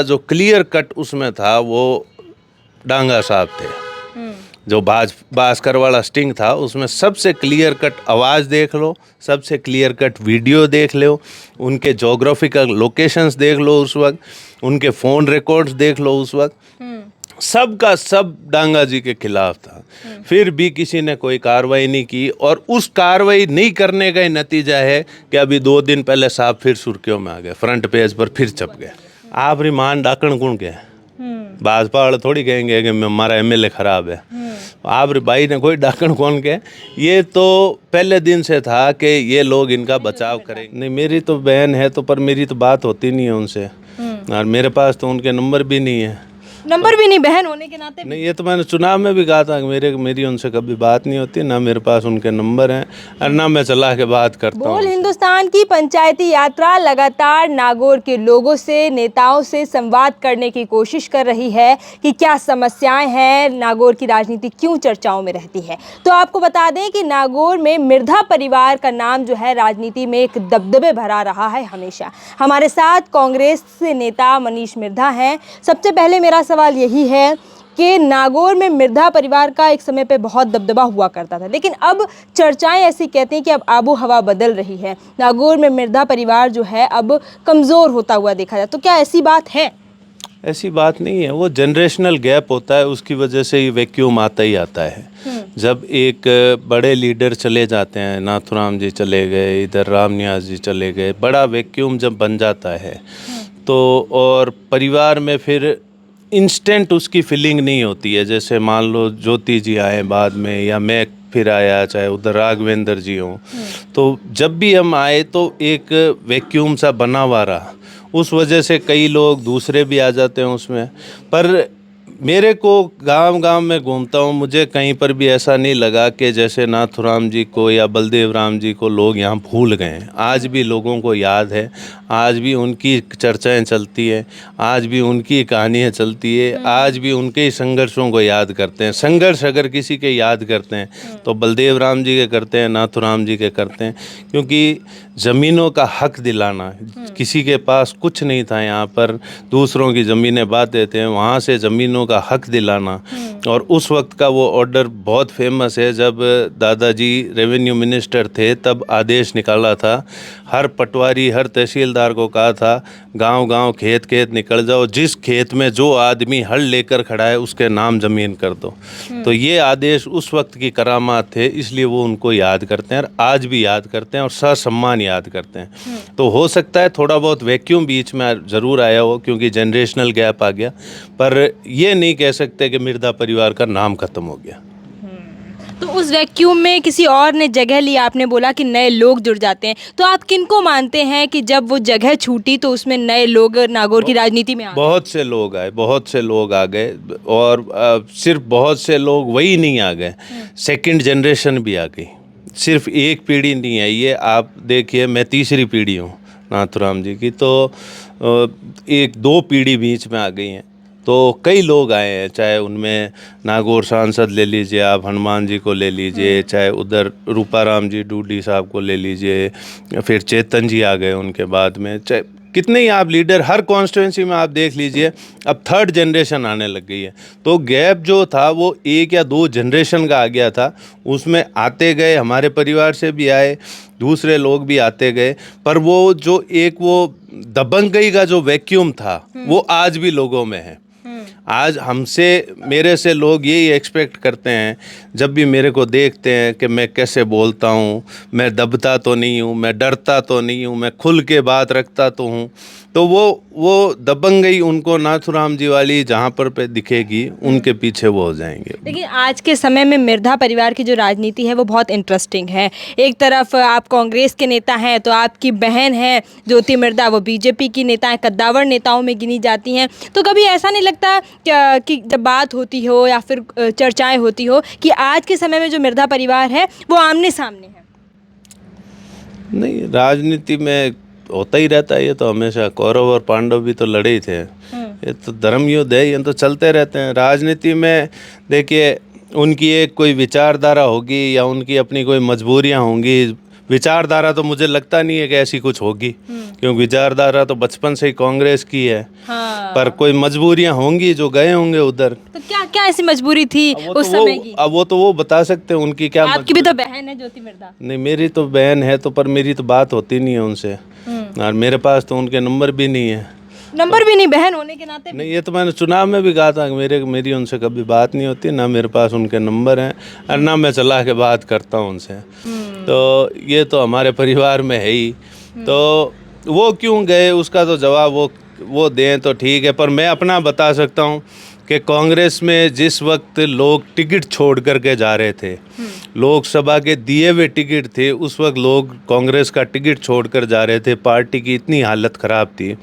जो clear cut उसमें था वो डांगा साहब थे। जो भास्कर वाला स्टिंग था उसमें सबसे क्लियर कट आवाज़ देख लो, सबसे क्लियर कट वीडियो देख लो, उनके जोग्राफिकल लोकेशंस देख लो उस वक्त, उनके फ़ोन रिकॉर्ड्स देख लो उस वक्त, सब का सब डांगा जी के खिलाफ था। फिर भी किसी ने कोई कार्रवाई नहीं की और उस कार्रवाई नहीं करने का ही नतीजा है कि अभी 2 दिन पहले साहब फिर सुर्खियों में आ गए, फ्रंट पेज पर फिर छप गए। आप रिमांड डाकण कौन के भाजपा वाले थोड़ी कहेंगे कि हमारा एमएलए खराब है। आप भाई ने कोई डाकण कौन के, ये तो पहले दिन से था कि ये लोग इनका बचाव करेंगे। नहीं, मेरी तो बहन है तो, पर मेरी तो बात होती नहीं है उनसे, और मेरे पास तो उनके नंबर भी नहीं है। नंबर भी नहीं, बहन होने के नाते नहीं, ये तो मैंने चुनाव में भी कहा था कि मेरी उनसे कभी बात नहीं होती, ना मेरे पास उनके नंबर हैं और ना मैं चला के बात करता हूँ। बोल हिंदुस्तान की पंचायती यात्रा लगातार नागौर के लोगों से, नेताओं से संवाद करने की कोशिश कर रही है कि क्या समस्याएं हैं, नागौर की राजनीति क्यों चर्चाओं में रहती है। तो आपको बता दें कि नागौर में मिर्धा परिवार का नाम जो है राजनीति में एक दबदबे भरा रहा है हमेशा। हमारे साथ कांग्रेस से नेता मनीष मिर्धा हैं। सबसे पहले मेरा सवाल यही है कि नागौर में मिर्धा परिवार का एक समय पे बहुत दबदबा हुआ करता था, लेकिन अब चर्चाएं ऐसी कहती हैं कि अब आबो हवा बदल रही है, नागौर में मिर्धा परिवार जो है अब कमज़ोर होता हुआ देखा जाए। तो क्या ऐसी बात है? ऐसी बात नहीं है, वो जनरेशनल गैप होता है, उसकी वजह से ये वैक्यूम आता ही आता है। जब एक बड़े लीडर चले जाते हैं, नाथुराम जी चले गए, इधर रामनिवास जी चले गए, बड़ा वैक्यूम जब बन जाता है तो और परिवार में फिर इंस्टेंट उसकी फीलिंग नहीं होती है। जैसे मान लो ज्योति जी आए बाद में, या मैं फिर आया, चाहे उधर राघवेंद्र जी हों, तो जब भी हम आए तो एक वैक्यूम सा बना हुआ रहा। उस वजह से कई लोग दूसरे भी आ जाते हैं उसमें। पर मेरे को गांव-गांव में घूमता हूँ, मुझे कहीं पर भी ऐसा नहीं लगा कि जैसे नाथुराम जी को या बलदेव राम जी को लोग यहाँ भूल गए हैं। आज भी लोगों को याद है, आज भी उनकी चर्चाएं चलती है, आज भी उनकी कहानियाँ चलती है, आज भी उनके ही संघर्षों को याद करते हैं। संघर्ष अगर किसी के याद करते हैं तो बलदेव राम जी के करते हैं, नाथुराम जी के करते हैं, क्योंकि ज़मीनों का हक दिलाना, किसी के पास कुछ नहीं था, यहाँ पर दूसरों की ज़मीनें बात देते हैं, वहाँ से ज़मीनों का हक दिलाना। और उस वक्त का वो ऑर्डर बहुत फेमस है, जब दादाजी रेवेन्यू मिनिस्टर थे तब आदेश निकाला था, हर पटवारी हर तहसीलदार को कहा था गांव-गांव खेत-खेत निकल जाओ, जिस खेत में जो आदमी हल लेकर खड़ा है उसके नाम ज़मीन कर दो। तो ये आदेश उस वक्त की करामात थे, इसलिए वो उनको याद करते हैं और आज भी याद करते हैं और ससम्मान याद करते हैं। तो हो सकता है थोड़ा बहुत वैक्यूम बीच में ज़रूर आया हो, क्योंकि जनरेशनल गैप आ गया, पर ये नहीं कह सकते कि मिर्धा परिवार का नाम खत्म हो गया। तो उस वैक्यूम में किसी और ने जगह ली, आपने बोला कि नए लोग जुड़ जाते हैं, तो आप किनको मानते हैं कि जब वो जगह छूटी तो उसमें नए लोग नागौर की राजनीति में आ गए? बहुत से लोग आए, बहुत से लोग आ गए, और सिर्फ बहुत से लोग वही नहीं आ गए, सेकंड जनरेशन भी आ गई, सिर्फ एक पीढ़ी नहीं आई है। आप देखिए, मैं तीसरी पीढ़ी हूँ नाथुराम जी की, तो 1-2 पीढ़ी बीच में आ गई हैं। तो कई लोग आए हैं, चाहे उनमें नागौर सांसद ले लीजिए, आप हनुमान जी को ले लीजिए, चाहे उधर रूपाराम जी डूडी साहब को ले लीजिए, फिर चेतन जी आ गए उनके बाद में, चाहे कितने ही आप लीडर हर कॉन्स्टिट्यूंसी में आप देख लीजिए, अब थर्ड जनरेशन आने लग गई है। तो गैप जो था वो 1 या 2 जनरेशन का आ गया था, उसमें आते गए, हमारे परिवार से भी आए, दूसरे लोग भी आते गए, पर वो जो एक वो दबंगई का जो वैक्यूम था वो आज भी लोगों में है। आज हमसे, मेरे से लोग यही एक्सपेक्ट करते हैं, जब भी मेरे को देखते हैं कि मैं कैसे बोलता हूँ, मैं दबता तो नहीं हूँ, मैं डरता तो नहीं हूँ, मैं खुल के बात रखता तो हूँ, तो वो दबंगई उनको नाथुराम जी वाली जहाँ पर पे दिखेगी, उनके पीछे वो हो जाएंगे। लेकिन आज के समय में मिर्धा परिवार की जो राजनीति है वो बहुत इंटरेस्टिंग है। एक तरफ आप कांग्रेस के नेता हैं, तो आपकी बहन है ज्योति मिर्धा, वो बीजेपी की नेता है, कद्दावर नेताओं में गिनी जाती हैं। तो कभी ऐसा नहीं लगता कि जब बात होती हो या फिर चर्चाएं होती हो कि आज के समय में जो मिर्धा परिवार है वो आमने सामने है? नहीं, राजनीति में होता ही रहता है, ये तो हमेशा कौरव और पांडव भी तो लड़े ही थे, ये तो धर्म युद्ध है, ये तो चलते रहते हैं। राजनीति में देखिए, उनकी एक कोई विचारधारा होगी या उनकी अपनी कोई मजबूरियां होंगी, विचारधारा तो मुझे लगता नहीं है कि ऐसी कुछ होगी, क्योंकि विचारधारा तो बचपन से ही कांग्रेस की है। हाँ। पर कोई मजबूरियां होंगी जो गए होंगे उधर। तो क्या क्या ऐसी मजबूरी थी उस समय की? अब वो तो वो बता सकते हैं उनकी क्या आपकी भी तो बहन है ज्योति मिर्धा। नहीं, मेरी तो बहन है तो, पर मेरी तो बात होती नहीं है उनसे, और मेरे पास तो उनके नंबर भी नहीं है। नंबर भी नहीं, बहन होने के नाते भी? नहीं, ये तो मैंने चुनाव में भी कहा था कि मेरी उनसे कभी बात नहीं होती, ना मेरे पास उनके नंबर हैं और ना मैं चला के बात करता हूँ उनसे। तो ये तो हमारे परिवार में है ही। तो वो क्यों गए उसका तो जवाब वो दें तो ठीक है, पर मैं अपना बता सकता हूँ कि कांग्रेस में जिस वक्त लोग टिकट छोड़ करके जा रहे थे, लोकसभा के दिए हुए टिकट थे, उस वक्त लोग कांग्रेस का टिकट छोड़कर जा रहे थे। पार्टी की इतनी हालत ख़राब थी,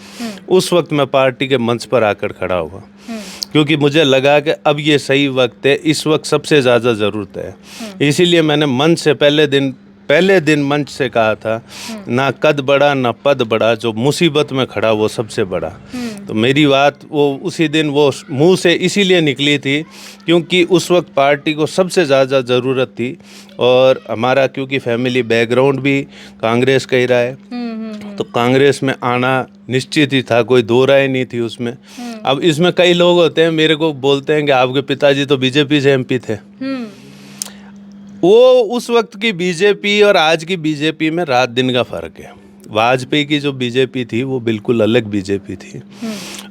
उस वक्त मैं पार्टी के मंच पर आकर खड़ा हुआ, क्योंकि मुझे लगा कि अब ये सही वक्त है, इस वक्त सबसे ज़्यादा ज़रूरत है। इसीलिए मैंने मंच से पहले दिन मंच से कहा था, ना कद बड़ा ना पद बड़ा, जो मुसीबत में खड़ा वो सबसे बड़ा। तो मेरी बात वो उसी दिन वो मुंह से इसीलिए निकली थी क्योंकि उस वक्त पार्टी को सबसे ज़्यादा ज़रूरत थी, और हमारा क्योंकि फैमिली बैकग्राउंड भी कांग्रेस का ही रहा है, तो कांग्रेस में आना निश्चित ही था, कोई दो राय नहीं थी उसमें। अब इसमें कई लोग होते हैं मेरे को बोलते हैं कि आपके पिताजी तो बीजेपी से एमपी थे। वो उस वक्त की बीजेपी और आज की बीजेपी में रात दिन का फ़र्क है। वाजपेयी की जो बीजेपी थी वो बिल्कुल अलग बीजेपी थी,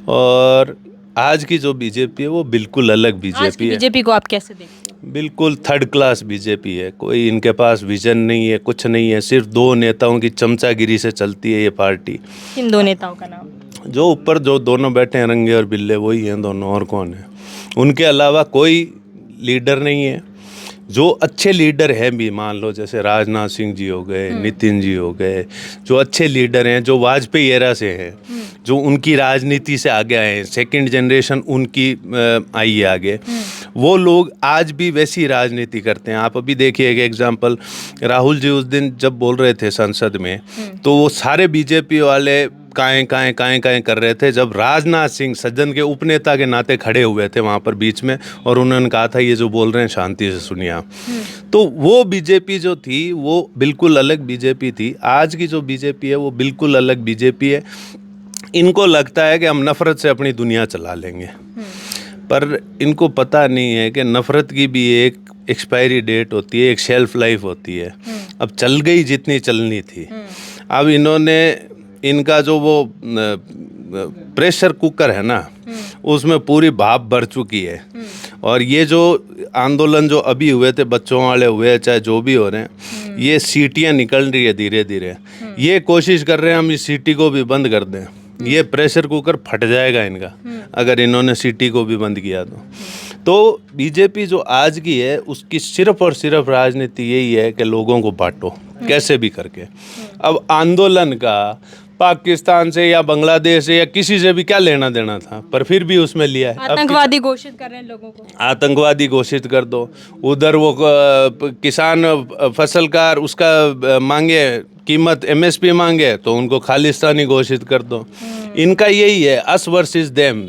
और आज की जो बीजेपी है वो बिल्कुल अलग बीजेपी है। बीजेपी को आप कैसे देखते हैं? बिल्कुल थर्ड क्लास बीजेपी है। कोई इनके पास विजन नहीं है, कुछ नहीं है, सिर्फ दो नेताओं की चमचागिरी से चलती है ये पार्टी। किन दो नेताओं का नाम? जो ऊपर जो दोनों बैठे हैं रंगे और बिल्ले, वही हैं दोनों, और कौन है? उनके अलावा कोई लीडर नहीं है। जो अच्छे लीडर हैं भी, मान लो जैसे राजनाथ सिंह जी हो गए, नितिन जी हो गए, जो अच्छे लीडर हैं, जो वाजपेयी एरा से हैं, जो उनकी राजनीति से आगे आए हैं, सेकंड जनरेशन उनकी आई है आगे, वो लोग आज भी वैसी राजनीति करते हैं। आप अभी देखिए एक एग्जांपल, राहुल जी उस दिन जब बोल रहे थे संसद में, तो वो सारे बीजेपी वाले काएं कर रहे थे, जब राजनाथ सिंह सदन के उपनेता के नाते खड़े हुए थे वहाँ पर बीच में, और उन्होंने कहा था ये जो बोल रहे हैं शांति से सुनिए आप। तो वो बीजेपी जो थी वो बिल्कुल अलग बीजेपी थी। आज की जो बीजेपी है वो बिल्कुल अलग बीजेपी है। इनको लगता है कि हम नफ़रत से अपनी दुनिया चला लेंगे, पर इनको पता नहीं है कि नफ़रत की भी एक एक्सपायरी डेट होती है, एक शेल्फ लाइफ होती है। अब चल गई जितनी चलनी थी। अब इनका जो वो प्रेशर कुकर है ना, उसमें पूरी भाप भर चुकी है, और ये जो आंदोलन जो अभी हुए थे, बच्चों वाले हुए, चाहे जो भी हो रहे हैं, ये सीटियाँ निकल रही है धीरे धीरे। ये कोशिश कर रहे हैं हम इस सीटी को भी बंद कर दें। ये प्रेशर कुकर फट जाएगा इनका अगर इन्होंने सीटी को भी बंद किया तो बीजेपी जो आज की है उसकी सिर्फ और सिर्फ राजनीति यही है कि लोगों को बांटो कैसे भी करके। अब आंदोलन का पाकिस्तान से या बांग्लादेश से या किसी से भी क्या लेना देना था, पर फिर भी उसमें लिया है। आतंकवादी घोषित कर रहे हैं लोगों को, आतंकवादी घोषित कर दो। उधर वो किसान फसल का उसका मांगे कीमत एमएसपी मांगे तो उनको खालिस्तानी घोषित कर दो। इनका यही है, अस वर्सेस देम।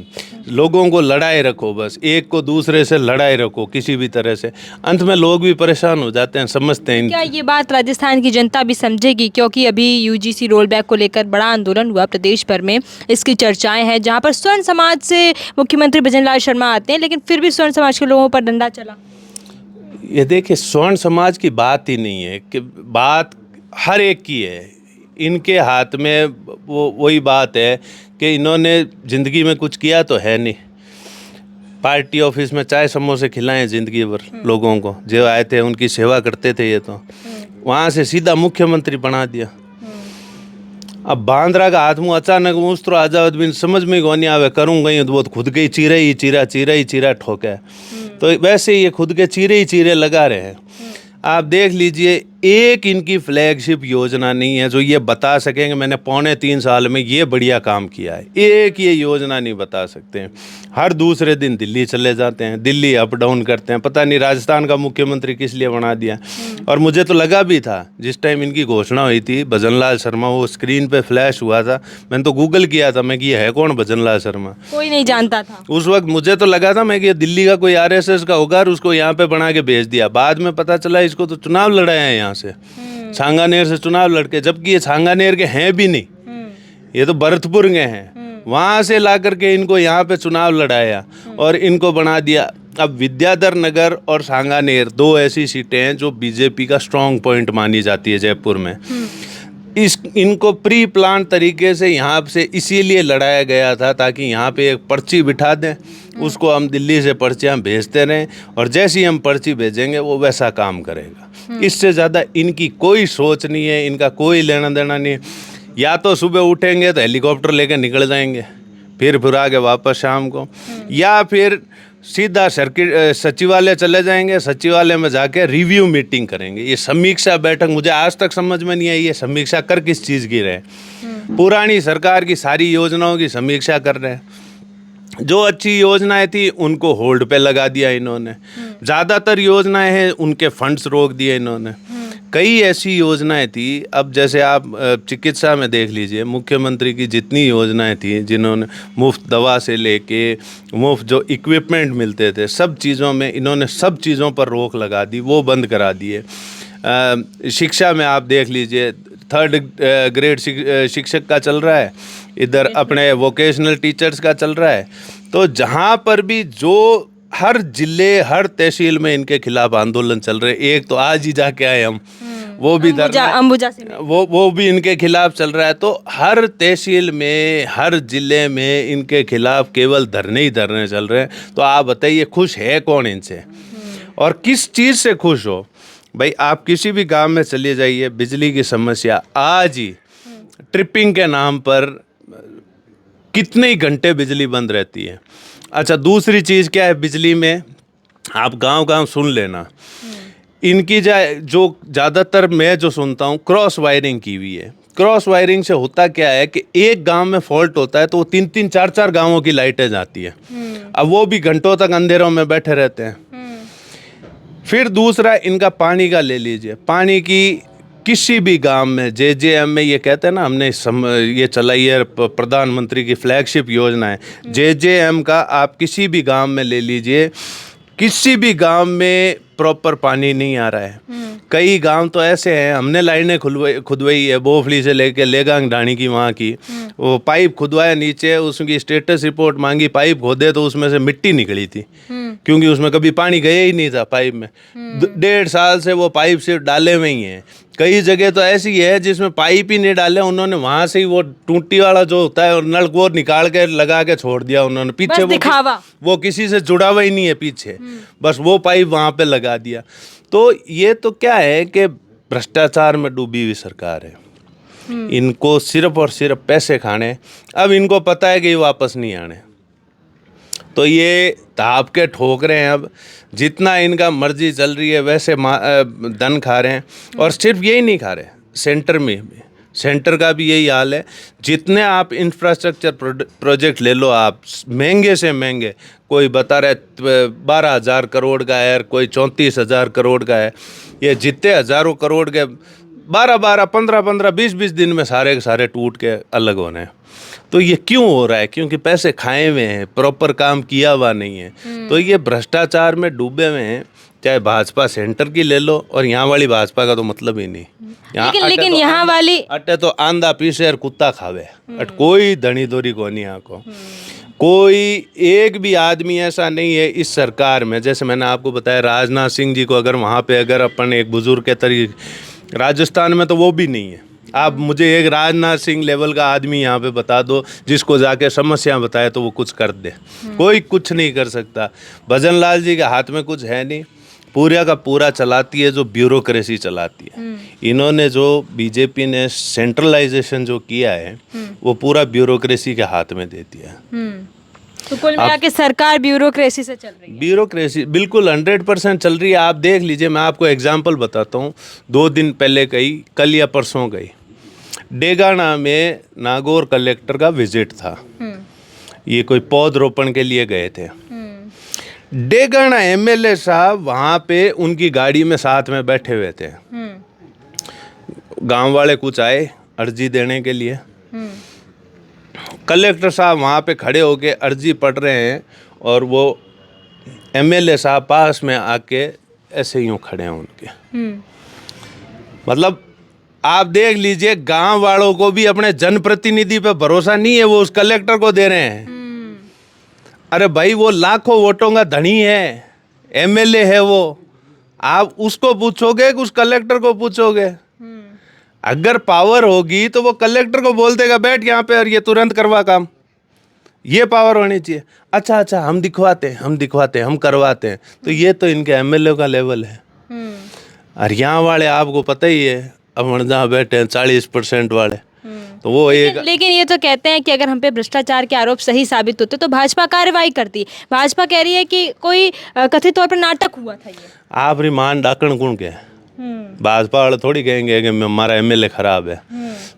लोगों को लड़ाए रखो, बस एक को दूसरे से लड़ाए रखो किसी भी तरह से। अंत में लोग भी परेशान हो जाते हैं, समझते हैं। क्या ये बात राजस्थान की जनता भी समझेगी? क्योंकि अभी यूजीसी रोल बैक को लेकर बड़ा आंदोलन हुआ प्रदेश भर में, इसकी चर्चाएं हैं, जहां पर स्वर्ण समाज से मुख्यमंत्री भजनलाल शर्मा आते हैं, लेकिन फिर भी स्वर्ण समाज के लोगों पर डंडा चला। ये देखिए, स्वर्ण समाज की बात ही नहीं है कि बात हर एक की है। इनके हाथ में वो वही बात है कि इन्होंने ज़िंदगी में कुछ किया तो है नहीं। पार्टी ऑफिस में चाय समोसे खिलाएं ज़िंदगी भर लोगों को, जो आए थे उनकी सेवा करते थे। ये तो वहाँ से सीधा मुख्यमंत्री बना दिया। अब बांद्रा का हाथ मुँह अचानक उस्तरो आजाद बिन समझ में को नहीं आवे, करूँगा ही तो खुद के ही चीरा ठोके। तो वैसे ही ये खुद के चीरे लगा रहे हैं। आप देख लीजिए, एक इनकी फ्लैगशिप योजना नहीं है जो ये बता सकेंगे मैंने 3.25 साल में ये बढ़िया काम किया है। एक ये योजना नहीं बता सकते हैं। हर दूसरे दिन दिल्ली चले जाते हैं, दिल्ली अप डाउन करते हैं। पता नहीं राजस्थान का मुख्यमंत्री किस लिए बना दिया। और मुझे तो लगा भी था जिस टाइम इनकी घोषणा हुई थी, भजनलाल शर्मा, वो स्क्रीन पे फ्लैश हुआ था, मैंने तो गूगल किया था मैं कि ये है कौन भजनलाल शर्मा। कोई नहीं जानता था उस वक्त। मुझे तो लगा था मैं कि दिल्ली का कोई RSS का होगा और उसको यहाँ पे बना के भेज दिया। बाद में पता चला को तो चुनाव लड़ाया है यहाँ से, सांगानेर से चुनाव लड़के, जबकि ये सांगानेर के हैं भी नहीं, ये तो भरतपुर के हैं। वहाँ से ला करके इनको यहाँ पे चुनाव लड़ाया और इनको बना दिया। अब विद्याधर नगर और सांगानेर 2 ऐसी सीटें हैं जो बीजेपी का स्ट्रॉन्ग पॉइंट मानी जाती है जयपुर में। इनको प्री प्लान तरीके से यहाँ से इसीलिए लड़ाया गया था ताकि यहाँ पे एक पर्ची बिठा दें, उसको हम दिल्ली से पर्चियाँ भेजते रहें और जैसी हम पर्ची भेजेंगे वो वैसा काम करेगा। इससे ज़्यादा इनकी कोई सोच नहीं है, इनका कोई लेना देना नहीं है। या तो सुबह उठेंगे तो हेलीकॉप्टर लेकर निकल जाएंगे, फिर आके वापस शाम को, या फिर सीधा सर्किट सचिवालय चले जाएंगे, सचिवालय में जाके रिव्यू मीटिंग करेंगे। ये समीक्षा बैठक मुझे आज तक समझ में नहीं आई, ये समीक्षा कर किस चीज़ की रहे? पुरानी सरकार की सारी योजनाओं की समीक्षा कर रहे हैं। जो अच्छी योजनाएं थी उनको होल्ड पे लगा दिया इन्होंने, ज़्यादातर योजनाएं हैं उनके फंड्स रोक दिए इन्होंने। कई ऐसी योजनाएं थी, अब जैसे आप चिकित्सा में देख लीजिए, मुख्यमंत्री की जितनी योजनाएं थी, जिन्होंने मुफ्त दवा से लेके मुफ्त जो इक्विपमेंट मिलते थे, सब चीज़ों में इन्होंने सब चीज़ों पर रोक लगा दी, वो बंद करा दिए। शिक्षा में आप देख लीजिए, 3rd ग्रेड शिक्षक का चल रहा है, इधर अपने वोकेशनल टीचर्स का चल रहा है। तो जहाँ पर भी जो हर जिले हर तहसील में इनके खिलाफ आंदोलन चल रहे, एक तो आज ही जाके आए हम, वो भी अंबुजा से वो भी इनके खिलाफ चल रहा है। तो हर तहसील में हर जिले में इनके खिलाफ केवल धरने ही धरने चल रहे हैं। तो आप बताइए खुश है कौन इनसे, और किस चीज़ से खुश हो? भाई आप किसी भी गांव में चले जाइए, बिजली की समस्या आज ही ट्रिपिंग के नाम पर कितने ही घंटे बिजली बंद रहती है। अच्छा, दूसरी चीज़ क्या है बिजली में, आप गांव-गांव सुन लेना, इनकी जो ज़्यादातर मैं जो सुनता हूँ क्रॉस वायरिंग की हुई है। क्रॉस वायरिंग से होता क्या है कि एक गांव में फॉल्ट होता है तो वो 3-3 4-4 गांवों की लाइटें जाती है। अब वो भी घंटों तक अंधेरों में बैठे रहते हैं। फिर दूसरा इनका पानी का ले लीजिए, पानी की किसी भी गांव में JJM में, ये कहते हैं ना हमने ये चलाई है, प्रधानमंत्री की फ्लैगशिप योजना है JJM का, आप किसी भी गांव में ले लीजिए, किसी भी गांव में प्रॉपर पानी नहीं आ रहा है। कई गांव तो ऐसे हैं, हमने लाइनें खुदवाई है, बोफली से लेके लेगांग ढाणी की, वहाँ की वो पाइप खुदवाया नीचे, उसकी स्टेटस रिपोर्ट मांगी, पाइप खोदे तो उसमें से मिट्टी निकली थी, क्योंकि उसमें कभी पानी गया ही नहीं था पाइप में। 1.5 साल से वो पाइप सिर्फ डाले हुए ही हैं। कई जगह तो ऐसी है जिसमें पाइप ही नहीं डाले उन्होंने, वहाँ से ही वो टूटी वाला जो होता है और नल वो निकाल के लगा के छोड़ दिया उन्होंने, पीछे वो किसी से जुड़ा हुआ ही नहीं है पीछे, बस वो पाइप वहाँ पे लगा दिया। तो ये तो क्या है कि भ्रष्टाचार में डूबी हुई सरकार है। इनको सिर्फ और सिर्फ पैसे खाने, अब इनको पता है कि ये वापस नहीं आने, तो ये ताप के ठोक रहे हैं। अब जितना इनका मर्जी चल रही है वैसे धन खा रहे हैं। और सिर्फ यही नहीं खा रहे, सेंटर में भी, सेंटर का भी यही हाल है। जितने आप इंफ्रास्ट्रक्चर प्रोजेक्ट ले लो, आप महंगे से महंगे, कोई बता रहे 12,000 करोड़ का है, कोई 34,000 करोड़ का है, ये जितने हज़ारों करोड़ के 12-12, 15-15, 20-20 दिन में सारे के सारे टूट के अलग होने हैं। तो ये क्यों हो रहा है? क्योंकि पैसे खाए हुए हैं, प्रॉपर काम किया हुआ नहीं है। तो ये भ्रष्टाचार में डूबे हुए हैं। चाहे भाजपा सेंटर की ले लो, और यहाँ वाली भाजपा का तो मतलब ही नहीं। लेकिन यहाँ वाली अटे तो आंधा पीसे और कुत्ता खावे, अट कोई धनी दोरी को नहीं। यहाँ को कोई एक भी आदमी ऐसा नहीं है इस सरकार में, जैसे मैंने आपको बताया राजनाथ सिंह जी को, अगर वहाँ पे अगर अपन एक बुजुर्ग के तरीके, राजस्थान में तो वो भी नहीं है। आप मुझे एक राजनाथ सिंह लेवल का आदमी यहाँ पे बता दो जिसको जाके समस्या बताए तो वो कुछ कर दे। कोई कुछ नहीं कर सकता। भजन लाल जी के हाथ में कुछ है नहीं, पूरा का पूरा चलाती है जो ब्यूरोक्रेसी चलाती है। इन्होंने जो बीजेपी ने सेंट्रलाइजेशन जो किया है वो पूरा ब्यूरोक्रेसी के हाथ में दे दिया। तो कुल मिला के सरकार ब्यूरोक्रेसी से चल रही है। ब्यूरोक्रेसी बिल्कुल 100% चल रही है। आप देख लीजिए, मैं आपको एग्जांपल बताता हूँ। 2 दिन पहले गई, कल या परसों गई, डेगाना में नागौर कलेक्टर का विजिट था। ये कोई पौधरोपण के लिए गए थे। डेगाना MLA साहब वहाँ पे उनकी गाड़ी में साथ में बैठे हुए थे। गांव वाले कुछ आए अर्जी देने के लिए, कलेक्टर साहब वहाँ पे खड़े होके अर्जी पढ़ रहे हैं और वो MLA साहब पास में आके ऐसे यूं खड़े हैं उनके। मतलब आप देख लीजिए, गांव वालों को भी अपने जनप्रतिनिधि पे भरोसा नहीं है, वो उस कलेक्टर को दे रहे हैं। अरे भाई, वो लाखों वोटों का धनी है, एमएलए है वो। आप उसको पूछोगे कि उस कलेक्टर को पूछोगे? अगर पावर होगी तो वो कलेक्टर को बोल देगा बैठ यहाँ पे और ये तुरंत करवा काम। ये पावर होनी चाहिए। अच्छा, हम दिखवाते हैं, हम करवाते हैं। तो ये तो इनके एमएलए का लेवल है। और यहाँ वाले आपको पता ही है, अब जहाँ बैठे हैं 40% वाले, तो वो एक। लेकिन ये तो कहते हैं कि अगर हम पे भ्रष्टाचार के आरोप सही साबित होते तो भाजपा कार्रवाई करती। भाजपा कह रही है कि कोई कथित तौर पर नाटक हुआ था ये। आप रिमान डाकण कौन के? भाजपा वाले थोड़ी कहेंगे कि हमारा एमएलए खराब है।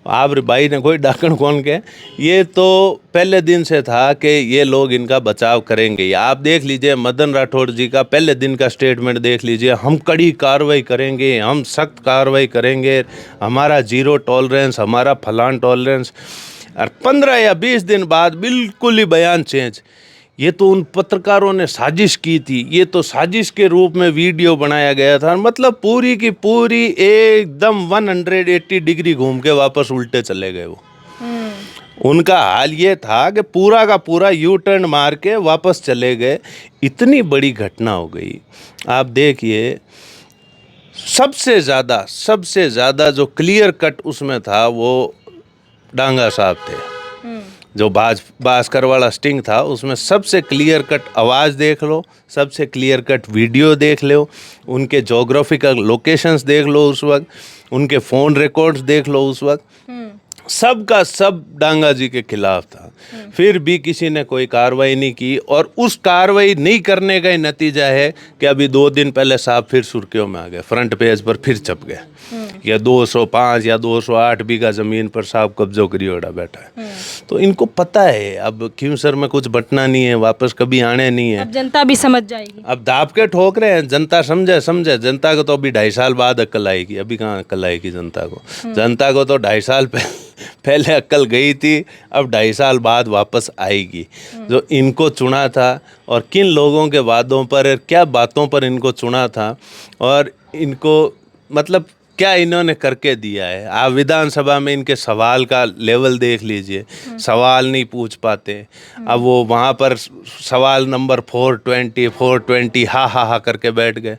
आप भाई ने कोई डाकण कौन के? ये तो पहले दिन से था कि ये लोग इनका बचाव करेंगे। आप देख लीजिए मदन राठौड़ जी का पहले दिन का स्टेटमेंट देख लीजिए, हम कड़ी कार्रवाई करेंगे, हम सख्त कार्रवाई करेंगे, हमारा जीरो टॉलरेंस, हमारा फलान टॉलरेंस। और 15 या 20 दिन बाद बिल्कुल ही बयान चेंज। ये तो उन पत्रकारों ने साजिश की थी, ये तो साजिश के रूप में वीडियो बनाया गया था। मतलब पूरी की पूरी एकदम 180 डिग्री घूम के वापस उल्टे चले गए वो। उनका हाल ये था कि पूरा का पूरा यू टर्न मार के वापस चले गए। इतनी बड़ी घटना हो गई। आप देखिए, सबसे ज़्यादा जो क्लियर कट उसमें था वो डांगा साहब थे। जो भास्कर वाला स्टिंग था उसमें सबसे क्लियर कट आवाज़ देख लो, सबसे क्लियर कट वीडियो देख लो, उनके जोग्राफिकल लोकेशंस देख लो उस वक्त, उनके फ़ोन रिकॉर्ड्स देख लो उस वक्त। सब का सब डांगा जी के खिलाफ था। फिर भी किसी ने कोई कार्रवाई नहीं की। और उस कार्रवाई नहीं करने का ही नतीजा है कि अभी 2 दिन पहले साहब फिर सुर्खियों में आ गए, फ्रंट पेज पर फिर छप गए। या 205 या 208 बीघा ज़मीन पर साहब कब्जो करी ओढ़ा बैठा है। तो इनको पता है अब क्यों सर में कुछ बटना नहीं है, वापस कभी आने नहीं है। अब जनता भी समझ जाएगी। अब दाब के ठोक रहे हैं, जनता समझे। जनता को तो अभी 2.5 साल बाद अक्ल आएगी। अभी कहाँ अक्ल आएगी जनता को? जनता को तो 2.5 साल पहले अक्ल गई थी, अब 2.5 साल बाद वापस आएगी। जो इनको चुना था और किन लोगों के वादों पर, क्या बातों पर इनको चुना था, और इनको मतलब क्या इन्होंने करके दिया है। आप विधानसभा में इनके सवाल का लेवल देख लीजिए, सवाल नहीं पूछ पाते। अब वो वहाँ पर सवाल नंबर 420 हा करके बैठ गए।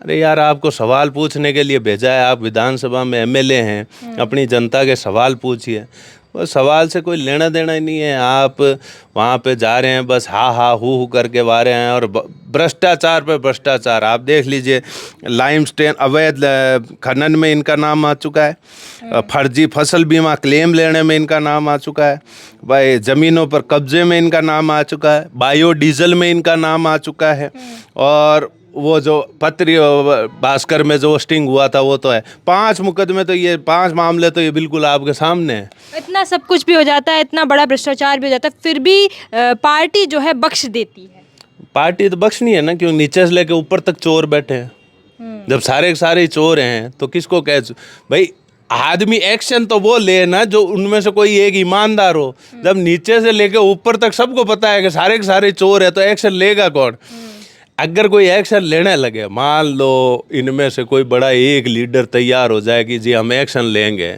अरे यार, आपको सवाल पूछने के लिए भेजा है, आप विधानसभा में एमएलए हैं, अपनी जनता के सवाल पूछिए। वो सवाल से कोई लेना देना ही नहीं है। आप वहाँ पे जा रहे हैं, बस हा हू करके वा रहे हैं। और भ्रष्टाचार पे भ्रष्टाचार आप देख लीजिए। लाइमस्टोन अवैध खनन में इनका नाम आ चुका है, फर्जी फसल बीमा क्लेम लेने में इनका नाम आ चुका है, भाई ज़मीनों पर कब्जे में इनका नाम आ चुका है, बायोडीजल में इनका नाम आ चुका है। और वो जो पत्री भास्कर में जो स्टिंग हुआ था वो तो है। 5 मुकदमे, तो ये 5 मामले तो ये बिल्कुल आपके सामने है। इतना सब कुछ भी हो जाता है, इतना बड़ा भ्रष्टाचार भी हो जाता है, फिर भी पार्टी जो है बख्श देती है। पार्टी तो बख्श नहीं है ना, क्यों? नीचे से लेके ऊपर तक चोर बैठे हैं। जब सारे के सारे चोर हैं तो किसको कह भाई? आदमी एक्शन तो वो ले ना जो उनमें से कोई एक ईमानदार हो। जब नीचे से लेके ऊपर तक सबको पता है कि सारे के सारे चोर है, तो एक्शन लेगा कौन? अगर कोई एक्शन लेने लगे, मान लो इनमें से कोई बड़ा एक लीडर तैयार हो जाए कि जी हम एक्शन लेंगे,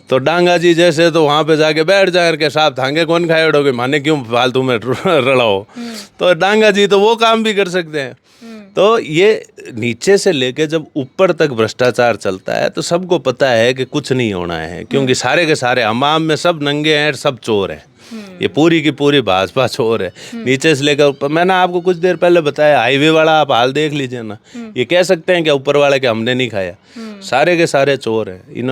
तो डांगा जी जैसे तो वहाँ पे जाके बैठ जा करके साहब थांगे कौन खाए उड़ोगे, माने क्यों फालतू में रड़ाओ। तो डांगा जी तो वो काम भी कर सकते हैं। तो ये नीचे से लेके जब ऊपर तक भ्रष्टाचार चलता है तो सबको पता है कि कुछ नहीं होना है, क्योंकि सारे के सारे अवाम में सब नंगे हैं, सब चोर हैं। ये पूरी की पूरी भाजपा चोर है, नीचे से लेकर ऊपर। मैंने आपको कुछ देर पहले बताया, हाईवे वाला आप हाल देख लीजिए ना। ये कह सकते हैं कि ऊपर वाले के हमने नहीं खाया, सारे के सारे चोर हैं।